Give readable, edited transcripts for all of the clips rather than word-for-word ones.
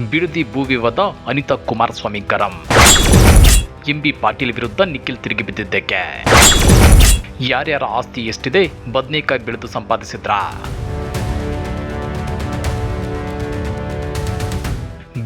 ಬಿಡದಿ ಭೂ ವಿವಾದ ಅನಿತಾ ಕುಮಾರಸ್ವಾಮಿ ಗರಂ. ಎಂಬಿ ಪಾಟೀಲ್ ವಿರುದ್ಧ ನಿಖಿಲ್ ತಿರುಗಿ ಬಿದ್ದಿದ್ದಕ್ಕೆ ಯಾರ್ಯಾರ ಆಸ್ತಿ ಎಷ್ಟಿದೆ, ಬದನೆಕಾಯಿ ಬೆಳೆದು ಸಂಪಾದಿಸಿದ್ರಾ?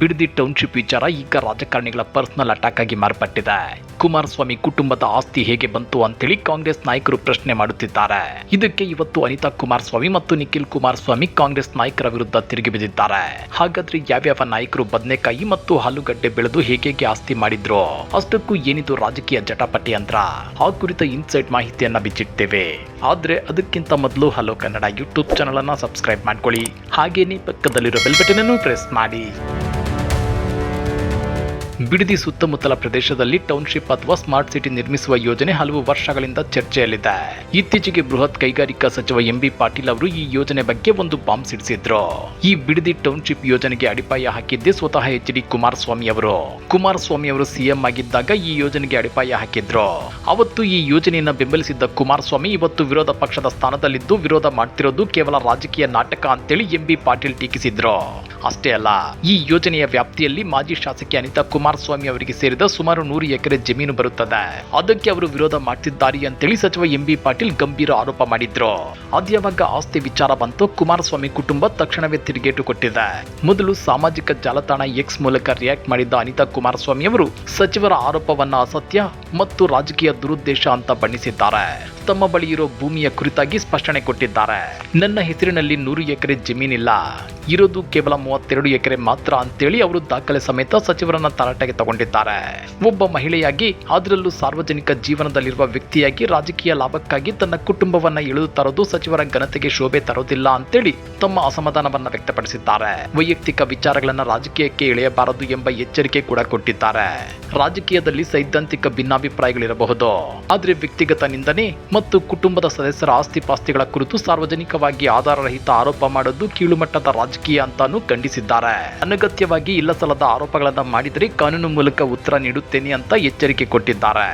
ಬಿಡದಿ ಟೌನ್ಶಿಪ್ ವಿಚಾರ ಈಗ ರಾಜಕಾರಣಿಗಳ ಪರ್ಸನಲ್ ಅಟ್ಯಾಕ್ ಆಗಿ ಮಾರ್ಪಟ್ಟಿದೆ. ಕುಮಾರಸ್ವಾಮಿ ಕುಟುಂಬದ ಆಸ್ತಿ ಹೇಗೆ ಬಂತು ಅಂತೇಳಿ ಕಾಂಗ್ರೆಸ್ ನಾಯಕರು ಪ್ರಶ್ನೆ ಮಾಡುತ್ತಿದ್ದಾರೆ. ಇದಕ್ಕೆ ಇವತ್ತು ಅನಿತಾ ಕುಮಾರಸ್ವಾಮಿ ಮತ್ತು ನಿಖಿಲ್ ಕುಮಾರಸ್ವಾಮಿ ಕಾಂಗ್ರೆಸ್ ನಾಯಕರ ವಿರುದ್ಧ ತಿರುಗಿ ಬಿದ್ದಿದ್ದಾರೆ. ಹಾಗಾದ್ರೆ ಯಾವ್ಯಾವ ನಾಯಕರು ಬದನೆಕಾಯಿ ಮತ್ತು ಆಲೂಗಡ್ಡೆ ಬೆಳೆದು ಹೇಗೆ ಆಸ್ತಿ ಮಾಡಿದ್ರು, ಅಷ್ಟಕ್ಕೂ ಏನಿದು ರಾಜಕೀಯ ಜಟಾಪಟಿ ಅಂತ ಆ ಕುರಿತ ಇನ್ಸೈಡ್ ಮಾಹಿತಿಯನ್ನ ಬಿಚ್ಚಿಡ್ತೇವೆ. ಆದ್ರೆ ಅದಕ್ಕಿಂತ ಮೊದಲು ಹಲೋ ಕನ್ನಡ ಯೂಟ್ಯೂಬ್ ಚಾನಲ್ ಅನ್ನ ಸಬ್ಸ್ಕ್ರೈಬ್ ಮಾಡ್ಕೊಳ್ಳಿ, ಹಾಗೇನೆ ಪಕ್ಕದಲ್ಲಿರೋ ಬೆಲ್ ಬಟನ್ ಅನ್ನು ಪ್ರೆಸ್ ಮಾಡಿ. ಬಿಡದಿ ಸುತ್ತಮುತ್ತಲ ಪ್ರದೇಶದಲ್ಲಿ ಟೌನ್ಶಿಪ್ ಅಥವಾ ಸ್ಮಾರ್ಟ್ ಸಿಟಿ ನಿರ್ಮಿಸುವ ಯೋಜನೆ ಹಲವು ವರ್ಷಗಳಿಂದ ಚರ್ಚೆಯಲ್ಲಿದೆ. ಇತ್ತೀಚೆಗೆ ಬೃಹತ್ ಕೈಗಾರಿಕಾ ಸಚಿವ ಎಂಬಿ ಪಾಟೀಲ್ ಅವರು ಈ ಯೋಜನೆ ಬಗ್ಗೆ ಒಂದು ಬಾಂಬ್ ಸಿಡಿಸಿದ್ರು. ಈ ಬಿಡದಿ ಟೌನ್ಶಿಪ್ ಯೋಜನೆಗೆ ಅಡಿಪಾಯ ಹಾಕಿದ್ದೆ ಸ್ವತಃ ಎಚ್.ಡಿ. ಕುಮಾರಸ್ವಾಮಿ ಅವರು. ಕುಮಾರಸ್ವಾಮಿ ಅವರು ಸಿಎಂ ಆಗಿದ್ದಾಗ ಈ ಯೋಜನೆಗೆ ಅಡಿಪಾಯ ಹಾಕಿದ್ರು. ಅವತ್ತು ಈ ಯೋಜನೆಯನ್ನ ಬೆಂಬಲಿಸಿದ್ದ ಕುಮಾರಸ್ವಾಮಿ ಇವತ್ತು ವಿರೋಧ ಪಕ್ಷದ ಸ್ಥಾನದಲ್ಲಿದ್ದು ವಿರೋಧ ಮಾಡ್ತಿರೋದು ಕೇವಲ ರಾಜಕೀಯ ನಾಟಕ ಅಂತೇಳಿ ಎಂಬಿ ಪಾಟೀಲ್ ಟೀಕಿಸಿದ್ರು. ಅಷ್ಟೇ ಅಲ್ಲ, ಈ ಯೋಜನೆಯ ವ್ಯಾಪ್ತಿಯಲ್ಲಿ ಮಾಜಿ ಶಾಸಕಿ ಅನಿತಾ ಕುಮಾರಸ್ವಾಮಿ ಅವರಿಗೆ ಸೇರಿದ ಸುಮಾರು 100 ಎಕರೆ ಜಮೀನು ಬರುತ್ತದೆ. ಅದಕ್ಕೆ ಅವರು ವಿರೋಧ ಮಾಡ್ತಿದ್ದಾರೆ ಅಂತೇಳಿ ಸಚಿವ ಎಂಬಿ ಪಾಟೀಲ್ ಗಂಭೀರ ಆರೋಪ ಮಾಡಿದ್ರು. ಅದ್ಯಾವಾಗ ಆಸ್ತಿ ವಿಚಾರ ಬಂತು, ಕುಮಾರಸ್ವಾಮಿ ಕುಟುಂಬ ತಕ್ಷಣವೇ ತಿರುಗೇಟು ಕೊಟ್ಟಿದೆ. ಮೊದಲು ಸಾಮಾಜಿಕ ಜಾಲತಾಣ ಎಕ್ಸ್ ಮೂಲಕ ರಿಯಾಕ್ಟ್ ಮಾಡಿದ್ದ ಅನಿತಾ ಕುಮಾರಸ್ವಾಮಿ ಅವರು ಸಚಿವರ ಆರೋಪವನ್ನ ಅಸತ್ಯ ಮತ್ತು ರಾಜಕೀಯ ದುರುದ್ದೇಶ ಅಂತ ಬಣ್ಣಿಸಿದ್ದಾರೆ. ತಮ್ಮ ಬಳಿ ಇರೋ ಭೂಮಿಯ ಕುರಿತಾಗಿ ಸ್ಪಷ್ಟನೆ ಕೊಟ್ಟಿದ್ದಾರೆ. ನನ್ನ ಹೆಸರಿನಲ್ಲಿ 100 ಎಕರೆ ಜಮೀನಿಲ್ಲ, ಇರೋದು ಕೇವಲ 32 ಎಕರೆ ಮಾತ್ರ ಅಂತೇಳಿ ಅವರು ದಾಖಲೆ ಸಮೇತ ಸಚಿವರನ್ನ ತರಾಟೆಗೆ ತಗೊಂಡಿದ್ದಾರೆ. ಒಬ್ಬ ಮಹಿಳೆಯಾಗಿ, ಅದರಲ್ಲೂ ಸಾರ್ವಜನಿಕ ಜೀವನದಲ್ಲಿರುವ ವ್ಯಕ್ತಿಯಾಗಿ ರಾಜಕೀಯ ಲಾಭಕ್ಕಾಗಿ ತನ್ನ ಕುಟುಂಬವನ್ನ ಎಳೆದು ತರೋದು ಸಚಿವರ ಘನತೆಗೆ ಶೋಭೆ ತರೋದಿಲ್ಲ ಅಂತೇಳಿ ತಮ್ಮ ಅಸಮಾಧಾನವನ್ನ ವ್ಯಕ್ತಪಡಿಸಿದ್ದಾರೆ. ವೈಯಕ್ತಿಕ ವಿಚಾರಗಳನ್ನ ರಾಜಕೀಯಕ್ಕೆ ಎಳೆಯಬಾರದು ಎಂಬ ಎಚ್ಚರಿಕೆ ಕೂಡ ಕೊಟ್ಟಿದ್ದಾರೆ. ರಾಜಕೀಯದಲ್ಲಿ ಸೈದ್ಧಾಂತಿಕ ಭಿನ್ನಾಭಿಪ್ರಾಯಗಳಿರಬಹುದು, ಆದ್ರೆ ವ್ಯಕ್ತಿಗತ ನಿಂದನೆ ಮತ್ತು ಕುಟುಂಬದ ಸದಸ್ಯರ ಆಸ್ತಿ ಪಾಸ್ತಿಗಳ ಕುರಿತು ಸಾರ್ವಜನಿಕವಾಗಿ ಆಧಾರರಹಿತ ಆರೋಪ ಮಾಡೋದು ಕೀಳುಮಟ್ಟದ ರಾಜಕೀಯ ಅಂತಾನೂ ಖಂಡಿಸಿದ್ದಾರೆ. ಅನಗತ್ಯವಾಗಿ ಇಲ್ಲಸಲ್ಲದ ಆರೋಪಗಳನ್ನ ಮಾಡಿದರೆ ಕಾನೂನು ಮೂಲಕ ಉತ್ತರ ನೀಡುತ್ತೇನೆ ಅಂತ ಎಚ್ಚರಿಕೆ ಕೊಟ್ಟಿದ್ದಾರೆ.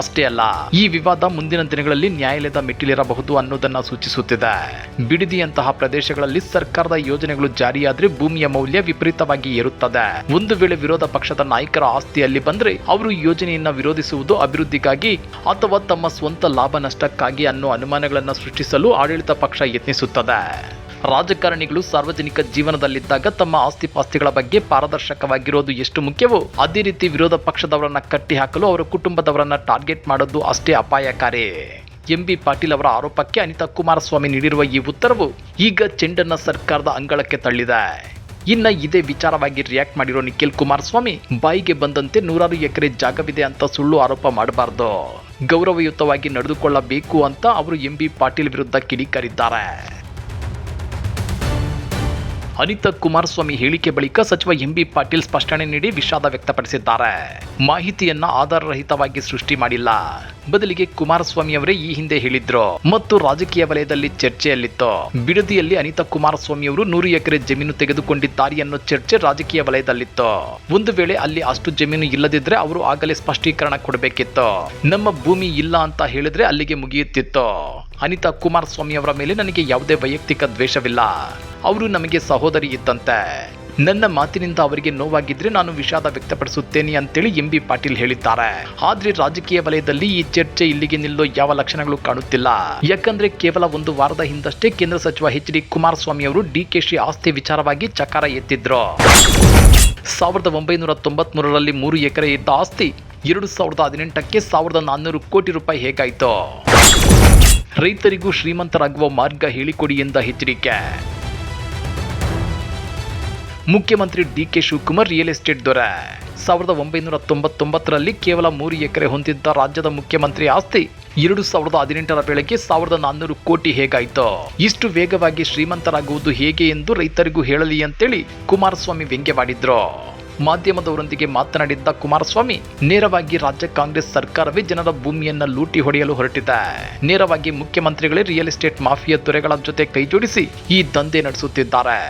ಅಷ್ಟೇ ಅಲ್ಲ, ಈ ವಿವಾದ ಮುಂದಿನ ದಿನಗಳಲ್ಲಿ ನ್ಯಾಯಾಲಯದ ಮೆಟ್ಟಿಲೇರಬಹುದು ಅನ್ನೋದನ್ನ ಸೂಚಿಸುತ್ತಿದೆ. ಬಿಡದಿಯಂತಹ ಪ್ರದೇಶಗಳಲ್ಲಿ ಸರ್ಕಾರದ ಯೋಜನೆಗಳು ಜಾರಿಯಾದ್ರೆ ಭೂಮಿಯ ಮೌಲ್ಯ ವಿಪರೀತವಾಗಿ ಏರುತ್ತದೆ. ಒಂದು ವೇಳೆ ವಿರೋಧ ಪಕ್ಷದ ನಾಯಕರ ಆಸ್ತಿಯಲ್ಲಿ ಬಂದ್ರೆ ಅವರು ಯೋಜನೆಯನ್ನ ವಿರೋಧಿಸುವುದು ಅಭಿವೃದ್ಧಿಗಾಗಿ ಅಥವಾ ತಮ್ಮ ಸ್ವಂತ ಲಾಭ ನಷ್ಟಕ್ಕಾಗಿ ಅನ್ನೋ ಅನುಮಾನಗಳನ್ನ ಸೃಷ್ಟಿಸಲು ಆಡಳಿತ ಪಕ್ಷ ಯತ್ನಿಸುತ್ತದೆ. ರಾಜಕಾರಣಿಗಳು ಸಾರ್ವಜನಿಕ ಜೀವನದಲ್ಲಿದ್ದಾಗ ತಮ್ಮ ಆಸ್ತಿ ಪಾಸ್ತಿಗಳ ಬಗ್ಗೆ ಪಾರದರ್ಶಕವಾಗಿರೋದು ಎಷ್ಟು ಮುಖ್ಯವೋ ಅದೇ ರೀತಿ ವಿರೋಧ ಪಕ್ಷದವರನ್ನ ಕಟ್ಟಿ ಹಾಕಲು ಅವರ ಕುಟುಂಬದವರನ್ನ ಟಾರ್ಗೆಟ್ ಮಾಡೋದು ಅಷ್ಟೇ ಅಪಾಯಕಾರಿ. ಎಂಬಿ ಪಾಟೀಲ್ ಅವರ ಆರೋಪಕ್ಕೆ ಅನಿತಾ ಕುಮಾರಸ್ವಾಮಿ ನೀಡಿರುವ ಈ ಉತ್ತರವು ಈಗ ಚೆಂಡನ್ನ ಸರ್ಕಾರದ ಅಂಗಳಕ್ಕೆ ತಳ್ಳಿದೆ. ಇನ್ನ ಇದೇ ವಿಚಾರವಾಗಿ ರಿಯಾಕ್ಟ್ ಮಾಡಿರೋ ನಿಖಿಲ್ ಕುಮಾರಸ್ವಾಮಿ ಬಾಯಿಗೆ ಬಂದಂತೆ 100 ಎಕರೆ ಜಾಗವಿದೆ ಅಂತ ಸುಳ್ಳು ಆರೋಪ ಮಾಡಬಾರ್ದು, ಗೌರವಯುತವಾಗಿ ನಡೆದುಕೊಳ್ಳಬೇಕು ಅಂತ ಅವರು ಎಂಬಿ ಪಾಟೀಲ್ ವಿರುದ್ಧ ಕಿಡಿಕಾರಿದ್ದಾರೆ. ಅನಿತಾ ಕುಮಾರಸ್ವಾಮಿ ಹೇಳಿಕೆ ಬಳಿಕ ಸಚಿವ ಎಂಬಿ ಪಾಟೀಲ್ ಸ್ಪಷ್ಟನೆ ನೀಡಿ ವಿಷಾದ ವ್ಯಕ್ತಪಡಿಸಿದ್ದಾರೆ. ಮಾಹಿತಿಯನ್ನ ಆಧಾರರಹಿತವಾಗಿ ಸೃಷ್ಟಿ ಮಾಡಿಲ್ಲ, ಬದಲಿಗೆ ಕುಮಾರಸ್ವಾಮಿ ಅವರೇ ಈ ಹಿಂದೆ ಹೇಳಿದ್ರು ಮತ್ತು ರಾಜಕೀಯ ವಲಯದಲ್ಲಿ ಚರ್ಚೆಯಲ್ಲಿತ್ತು. ಬಿಡದಿಯಲ್ಲಿ ಅನಿತಾ ಕುಮಾರಸ್ವಾಮಿ ಅವರು 100 ಎಕರೆ ಜಮೀನು ತೆಗೆದುಕೊಂಡಿದ್ದಾರೆ ಅನ್ನೋ ಚರ್ಚೆ ರಾಜಕೀಯ ವಲಯದಲ್ಲಿತ್ತು. ಒಂದು ವೇಳೆ ಅಲ್ಲಿ ಅಷ್ಟು ಜಮೀನು ಇಲ್ಲದಿದ್ರೆ ಅವರು ಆಗಲೇ ಸ್ಪಷ್ಟೀಕರಣ ಕೊಡಬೇಕಿತ್ತು. ನಮ್ಮ ಭೂಮಿ ಇಲ್ಲ ಅಂತ ಹೇಳಿದ್ರೆ ಅಲ್ಲಿಗೆ ಮುಗಿಯುತ್ತಿತ್ತು. ಅನಿತಾ ಕುಮಾರಸ್ವಾಮಿ ಅವರ ಮೇಲೆ ನನಗೆ ಯಾವುದೇ ವೈಯಕ್ತಿಕ ದ್ವೇಷವಿಲ್ಲ, ಅವರು ನಮಗೆ ಸಹೋದರಿ ಇದ್ದಂತೆ. ನನ್ನ ಮಾತಿನಿಂದ ಅವರಿಗೆ ನೋವಾಗಿದ್ರೆ ನಾನು ವಿಷಾದ ವ್ಯಕ್ತಪಡಿಸುತ್ತೇನೆ ಅಂತೇಳಿ ಎಂಬಿ ಪಾಟೀಲ್ ಹೇಳಿದ್ದಾರೆ. ಆದ್ರೆ ರಾಜಕೀಯ ವಲಯದಲ್ಲಿ ಈ ಚರ್ಚೆ ಇಲ್ಲಿಗೆ ನಿಲ್ಲೋ ಯಾವ ಲಕ್ಷಣಗಳು ಕಾಣುತ್ತಿಲ್ಲ. ಯಾಕಂದ್ರೆ ಕೇವಲ ಒಂದು ವಾರದ ಹಿಂದಷ್ಟೇ ಕೇಂದ್ರ ಸಚಿವ ಎಚ್.ಡಿ. ಕುಮಾರಸ್ವಾಮಿ ಅವರು ಡಿಕೆಶಿ ಆಸ್ತಿ ವಿಚಾರವಾಗಿ ಚಕಾರ ಎತ್ತಿದ್ರು. 1993ರಲ್ಲಿ 3 ಎಕರೆ ಇದ್ದ ಆಸ್ತಿ 2018ಕ್ಕೆ 1400 ಕೋಟಿ ರೂಪಾಯಿ ಹೇಗಾಯ್ತು? ರೈತರಿಗೂ ಶ್ರೀಮಂತರಾಗುವ ಮಾರ್ಗ ಹೇಳಿಕೊಡಿ ಎಂದ ಎಚ್ಚರಿಕೆ. ಮುಖ್ಯಮಂತ್ರಿ ಡಿ.ಕೆ. ಶಿವಕುಮಾರ್ ರಿಯಲ್ ಎಸ್ಟೇಟ್ ದೊರೆ. 1999ರಲ್ಲಿ ಕೇವಲ 3 ಎಕರೆ ಹೊಂದಿದ್ದ ರಾಜ್ಯದ ಮುಖ್ಯಮಂತ್ರಿ ಆಸ್ತಿ 2018ರ ವೇಳೆಗೆ 1400 ಕೋಟಿ ಹೇಗಾಯ್ತು? ಇಷ್ಟು ವೇಗವಾಗಿ ಶ್ರೀಮಂತರಾಗುವುದು ಹೇಗೆ ಎಂದು ರೈತರಿಗೂ ಹೇಳಲಿ ಅಂತೇಳಿ ಕುಮಾರಸ್ವಾಮಿ ವ್ಯಂಗ್ಯವಾಡಿದ್ರು. ಮಾಧ್ಯಮದವರೊಂದಿಗೆ ಮಾತನಾಡಿದ್ದ ಕುಮಾರಸ್ವಾಮಿ, ನೇರವಾಗಿ ರಾಜ್ಯ ಕಾಂಗ್ರೆಸ್ ಸರ್ಕಾರವೇ ಜನರ ಭೂಮಿಯನ್ನ ಲೂಟಿ ಹೊಡೆಯಲು ಹೊರಟಿದೆ. ನೇರವಾಗಿ ಮುಖ್ಯಮಂತ್ರಿಗಳೇ ರಿಯಲ್ ಎಸ್ಟೇಟ್ ಮಾಫಿಯಾ ದೊರೆಗಳ ಜೊತೆ ಕೈಜೋಡಿಸಿ ಈ ದಂಧೆ ನಡೆಸುತ್ತಿದ್ದಾರೆ.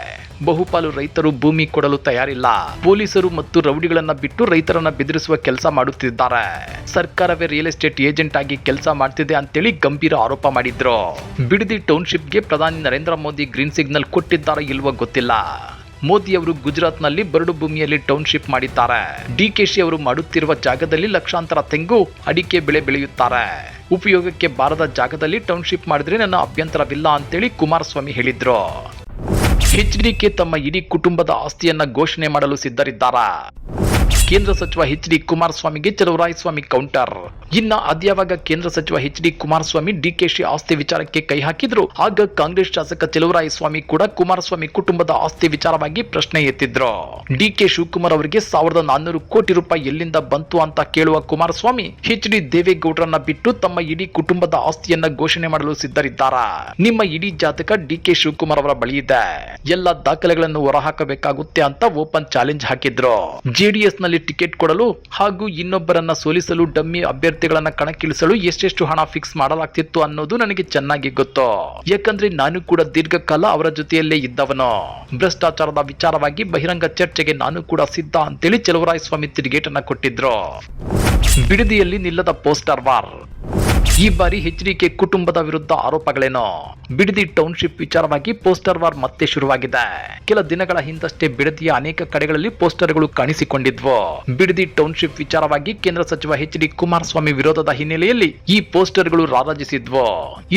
ಬಹುಪಾಲು ರೈತರು ಭೂಮಿ ಕೊಡಲು ತಯಾರಿಲ್ಲ. ಪೊಲೀಸರು ಮತ್ತು ರೌಡಿಗಳನ್ನ ಬಿಟ್ಟು ರೈತರನ್ನ ಬೆದರಿಸುವ ಕೆಲಸ ಮಾಡುತ್ತಿದ್ದಾರೆ. ಸರ್ಕಾರವೇ ರಿಯಲ್ ಎಸ್ಟೇಟ್ ಏಜೆಂಟ್ ಆಗಿ ಕೆಲಸ ಮಾಡ್ತಿದೆ ಅಂತೇಳಿ ಗಂಭೀರ ಆರೋಪ ಮಾಡಿದ್ರು. ಬಿಡದಿ ಟೌನ್ಶಿಪ್ಗೆ ಪ್ರಧಾನಿ ನರೇಂದ್ರ ಮೋದಿ ಗ್ರೀನ್ ಸಿಗ್ನಲ್ ಕೊಟ್ಟಿದ್ದಾರೋ ಇಲ್ವೋ ಗೊತ್ತಿಲ್ಲ. ಮೋದಿ ಅವರು ಗುಜರಾತ್ನಲ್ಲಿ ಬರಡು ಭೂಮಿಯಲ್ಲಿ ಟೌನ್ಶಿಪ್ ಮಾಡಿದ್ದಾರೆ. ಡಿಕೆಶಿ ಅವರು ಮಾಡುತ್ತಿರುವ ಜಾಗದಲ್ಲಿ ಲಕ್ಷಾಂತರ ತೆಂಗು ಅಡಿಕೆ ಬೆಳೆ ಬೆಳೆಯುತ್ತಾರೆ. ಉಪಯೋಗಕ್ಕೆ ಬಾರದ ಜಾಗದಲ್ಲಿ ಟೌನ್ಶಿಪ್ ಮಾಡಿದ್ರೆ ನನ್ನ ಅಭ್ಯಂತರವಿಲ್ಲ ಅಂತೇಳಿ ಕುಮಾರಸ್ವಾಮಿ ಹೇಳಿದ್ರು. ಎಚ್ಡಿಕೆ ತಮ್ಮ ಇಡೀ ಕುಟುಂಬದ ಆಸ್ತಿಯನ್ನ ಘೋಷಣೆ ಮಾಡಲು ಸಿದ್ಧರಿದ್ದಾರೆ. ಕೇಂದ್ರ ಸಚಿವ ಎಚ್.ಡಿ. ಕುಮಾರಸ್ವಾಮಿಗೆ ಚಲುವರಾಯಸ್ವಾಮಿ ಕೌಂಟರ್. ಇನ್ನ ಅದ್ಯಾವಾಗ ಕೇಂದ್ರ ಸಚಿವ ಎಚ್.ಡಿ. ಕುಮಾರಸ್ವಾಮಿ ಡಿಕೆಶಿ ಆಸ್ತಿ ವಿಚಾರಕ್ಕೆ ಕೈ ಹಾಕಿದ್ರು, ಆಗ ಕಾಂಗ್ರೆಸ್ ಶಾಸಕ ಚಲುವರಾಯಸ್ವಾಮಿ ಕೂಡ ಕುಮಾರಸ್ವಾಮಿ ಕುಟುಂಬದ ಆಸ್ತಿ ವಿಚಾರವಾಗಿ ಪ್ರಶ್ನೆ ಎತ್ತಿದ್ರು. ಡಿಕೆ ಶಿವಕುಮಾರ್ ಅವರಿಗೆ 1400 ಕೋಟಿ ರೂಪಾಯಿ ಎಲ್ಲಿಂದ ಬಂತು ಅಂತ ಕೇಳುವ ಕುಮಾರಸ್ವಾಮಿ ಎಚ್.ಡಿ. ದೇವೇಗೌಡರನ್ನ ಬಿಟ್ಟು ತಮ್ಮ ಇಡೀ ಕುಟುಂಬದ ಆಸ್ತಿಯನ್ನ ಘೋಷಣೆ ಮಾಡಲು ಸಿದ್ಧರಿದ್ದಾರೆ. ನಿಮ್ಮ ಇಡೀ ಜಾತಕ ಡಿಕೆ ಶಿವಕುಮಾರ್ ಅವರ ಬಳಿ ಇದೆ, ಎಲ್ಲ ದಾಖಲೆಗಳನ್ನು ಹೊರಹಾಕಬೇಕಾಗುತ್ತೆ ಅಂತ ಓಪನ್ ಚಾಲೆಂಜ್ ಹಾಕಿದ್ರು. ಜೆಡಿಎಸ್ ನಲ್ಲಿ ಟಿಕೆಟ್ ಕೊಡಲು ಹಾಗೂ ಇನ್ನೊಬ್ಬರನ್ನ ಸೋಲಿಸಲು ಡಮ್ಮಿ ಅಭ್ಯರ್ಥಿಗಳನ್ನ ಕಣಕ್ಕಿಳಿಸಲು ಎಷ್ಟೆಷ್ಟು ಹಣ ಫಿಕ್ಸ್ ಮಾಡಲಾಗ್ತಿತ್ತು ಅನ್ನೋದು ನನಗೆ ಚೆನ್ನಾಗಿ ಗೊತ್ತು. ಯಾಕಂದ್ರೆ ನಾನು ಕೂಡ ದೀರ್ಘಕಾಲ ಅವರ ಜೊತೆಯಲ್ಲೇ ಇದ್ದವನು. ಭ್ರಷ್ಟಾಚಾರದ ವಿಚಾರವಾಗಿ ಬಹಿರಂಗ ಚರ್ಚೆಗೆ ನಾನು ಕೂಡ ಸಿದ್ಧ ಅಂತೇಳಿ ಚಲುವರಾಯಸ್ವಾಮಿ ತಿರುಗೇಟನ್ನ ಕೊಟ್ಟಿದ್ರು. ಬಿಡದಿಯಲ್ಲಿ ನಿಲ್ಲದ ಪೋಸ್ಟರ್ ವಾರ್. ಈ ಬಾರಿ ಎಚ್ಡಿಕೆ ಕುಟುಂಬದ ವಿರುದ್ಧ ಆರೋಪಗಳೇನು? ಬಿಡದಿ ಟೌನ್ಶಿಪ್ ವಿಚಾರವಾಗಿ ಪೋಸ್ಟರ್ ವಾರ್ ಮತ್ತೆ ಶುರುವಾಗಿದೆ. ಕೆಲ ದಿನಗಳ ಹಿಂದಷ್ಟೇ ಬಿಡದಿಯ ಅನೇಕ ಕಡೆಗಳಲ್ಲಿ ಪೋಸ್ಟರ್ಗಳು ಕಾಣಿಸಿಕೊಂಡಿದ್ವು. ಬಿಡದಿ ಟೌನ್ಶಿಪ್ ವಿಚಾರವಾಗಿ ಕೇಂದ್ರ ಸಚಿವ ಎಚ್.ಡಿ. ಕುಮಾರಸ್ವಾಮಿ ವಿರೋಧದ ಹಿನ್ನೆಲೆಯಲ್ಲಿ ಈ ಪೋಸ್ಟರ್ಗಳು ರಾರಾಜಿಸಿದ್ವು.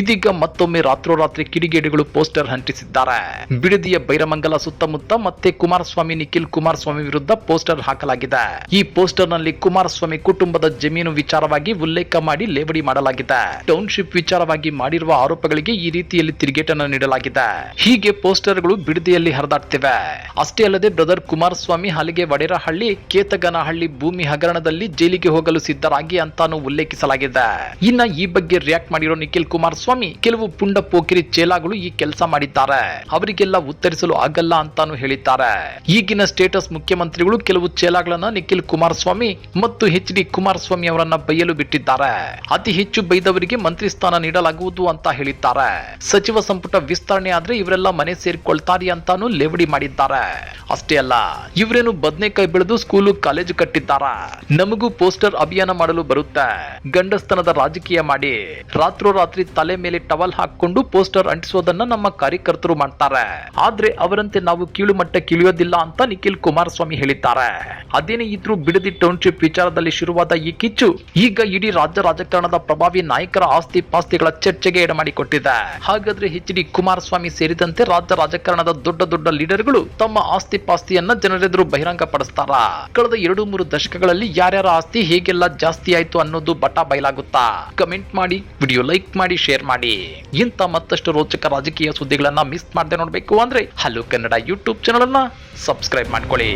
ಇದೀಗ ಮತ್ತೊಮ್ಮೆ ರಾತ್ರೋರಾತ್ರಿ ಕಿಡಿಗೇಡಿಗಳು ಪೋಸ್ಟರ್ ಅಂಟಿಸಿದ್ದಾರೆ. ಬಿಡದಿಯ ಬೈರಮಂಗಲ ಸುತ್ತಮುತ್ತ ಮತ್ತೆ ಕುಮಾರಸ್ವಾಮಿ ನಿಖಿಲ್ ಕುಮಾರಸ್ವಾಮಿ ವಿರುದ್ಧ ಪೋಸ್ಟರ್ ಹಾಕಲಾಗಿದೆ. ಈ ಪೋಸ್ಟರ್ ನಲ್ಲಿ ಕುಮಾರಸ್ವಾಮಿ ಕುಟುಂಬದ ಜಮೀನು ವಿಚಾರವಾಗಿ ಉಲ್ಲೇಖ ಮಾಡಿ ಲೇವಡಿ ಮಾಡಲಾಗಿದೆ. ಟೌನ್ಶಿಪ್ ವಿಚಾರವಾಗಿ ಮಾಡಿರುವ ಆರೋಪಗಳಿಗೆ ಈ ರೀತಿಯಲ್ಲಿ ತಿರುಗೇಟನ್ನು ನೀಡಲಾಗಿದೆ. ಹೀಗೆ ಪೋಸ್ಟರ್ಗಳು ಬಿಡದಿಯಲ್ಲಿ ಹರಿದಾಡ್ತಿವೆ. ಅಷ್ಟೇ ಅಲ್ಲದೆ ಬ್ರದರ್ ಕುಮಾರಸ್ವಾಮಿ ಹಲಿಗೆ ವಡೇರಹಳ್ಳಿ ಕೇತಗನಹಳ್ಳಿ ಭೂಮಿ ಹಗರಣದಲ್ಲಿ ಜೈಲಿಗೆ ಹೋಗಲು ಸಿದ್ಧರಾಗಿ ಅಂತಾನು ಉಲ್ಲೇಖಿಸಲಾಗಿದೆ. ಇನ್ನ ಈ ಬಗ್ಗೆ ರಿಯಾಕ್ಟ್ ಮಾಡಿರೋ ನಿಖಿಲ್ ಕುಮಾರಸ್ವಾಮಿ ಕೆಲವು ಪುಂಡ ಪೋಕಿರಿ ಚೇಲಾಗಳು ಈ ಕೆಲಸ ಮಾಡಿದ್ದಾರೆ, ಅವರಿಗೆಲ್ಲ ಉತ್ತರಿಸಲು ಆಗಲ್ಲ ಅಂತಾನು ಹೇಳಿದ್ದಾರೆ. ಈಗಿನ ಸ್ಟೇಟಸ್ ಮುಖ್ಯಮಂತ್ರಿಗಳು ಕೆಲವು ಚೇಲಾಗಳನ್ನ ನಿಖಿಲ್ ಕುಮಾರಸ್ವಾಮಿ ಮತ್ತು ಎಚ್.ಡಿ. ಕುಮಾರಸ್ವಾಮಿ ಅವರನ್ನ ಬೈಯಲು ಬಿಟ್ಟಿದ್ದಾರೆ. ಅತಿ ಹೆಚ್ಚು ಬೈದವರಿಗೆ ಮಂತ್ರಿ ಸ್ಥಾನ ನೀಡಲಾಗುವುದು ಅಂತ ಹೇಳಿದ್ದಾರೆ. ಸಚಿವ ಸಂಪುಟ ವಿಸ್ತರಣೆ ಆದ್ರೆ ಇವರೆಲ್ಲ ಮನೆ ಸೇರಿಕೊಳ್ತಾರೆ ಅಂತಾನು ಲೇವಡಿ ಮಾಡಿದ್ದಾರೆ. ಅಷ್ಟೇ ಅಲ್ಲ, ಇವರೇನು ಬದನೆಕಾಯಿ ಬೆಳೆದು ಸ್ಕೂಲು ಕಾಲೇಜು ಕಟ್ಟಿದ್ದಾರ. ನಮಗೂ ಪೋಸ್ಟರ್ ಅಭಿಯಾನ ಮಾಡಲು ಬರುತ್ತೆ. ಗಂಡಸ್ತನದ ರಾಜಕೀಯ ಮಾಡಿ ರಾತ್ರೋರಾತ್ರಿ ತಲೆ ಮೇಲೆ ಟವಲ್ ಹಾಕೊಂಡು ಪೋಸ್ಟರ್ ಅಂಟಿಸೋದನ್ನ ನಮ್ಮ ಕಾರ್ಯಕರ್ತರು ಮಾಡ್ತಾರೆ. ಆದ್ರೆ ಅವರಂತೆ ನಾವು ಕೀಳು ಮಟ್ಟ ಕಿಳಿಯೋದಿಲ್ಲ ಅಂತ ನಿಖಿಲ್ ಕುಮಾರಸ್ವಾಮಿ ಹೇಳಿದ್ದಾರೆ. ಅದೇನೇ ಇದ್ರೂ ಬಿಡದಿ ಟೌನ್ಶಿಪ್ ವಿಚಾರದಲ್ಲಿ ಶುರುವಾದ ಈ ಕಿಚ್ಚು ಈಗ ಇಡೀ ರಾಜ್ಯ ರಾಜಕಾರಣದ ಪ್ರಭಾವಿ ನಾಯಕರ ಆಸ್ತಿ ಪಾಸ್ತಿಗಳ ಚರ್ಚೆಗೆ ಎಡಮಾಡಿಕೊಟ್ಟಿದೆ. ಹಾಗಾದ್ರೆ ಎಚ್.ಡಿ. ಕುಮಾರಸ್ವಾಮಿ ಸೇರಿದಂತೆ ರಾಜ್ಯ ರಾಜಕಾರಣದ ದೊಡ್ಡ ದೊಡ್ಡ ಲೀಡರ್ಗಳು ತಮ್ಮ ಆಸ್ತಿ ಪಾಸ್ತಿಯನ್ನ ಜನರೆದುರು ಬಹಿರಂಗ ಪಡಿಸ್ತಾರ? ಕಳೆದ 2-3 ದಶಕಗಳಲ್ಲಿ ಯಾರ್ಯಾರ ಆಸ್ತಿ ಹೇಗೆಲ್ಲ ಜಾಸ್ತಿ ಆಯ್ತು ಅನ್ನೋದು ಬಟಾ ಬಯಲಾಗುತ್ತಾ? ಕಮೆಂಟ್ ಮಾಡಿ, ವಿಡಿಯೋ ಲೈಕ್ ಮಾಡಿ, ಶೇರ್ ಮಾಡಿ. ಇಂಥ ಮತ್ತಷ್ಟು ರೋಚಕ ರಾಜಕೀಯ ಸುದ್ದಿಗಳನ್ನ ಮಿಸ್ ಮಾಡದೆ ನೋಡ್ಬೇಕು ಅಂದ್ರೆ ಹಲೋ ಕನ್ನಡ ಯೂಟ್ಯೂಬ್ ಚಾನಲ್ ಅನ್ನ ಸಬ್ಸ್ಕ್ರೈಬ್ ಮಾಡ್ಕೊಳ್ಳಿ.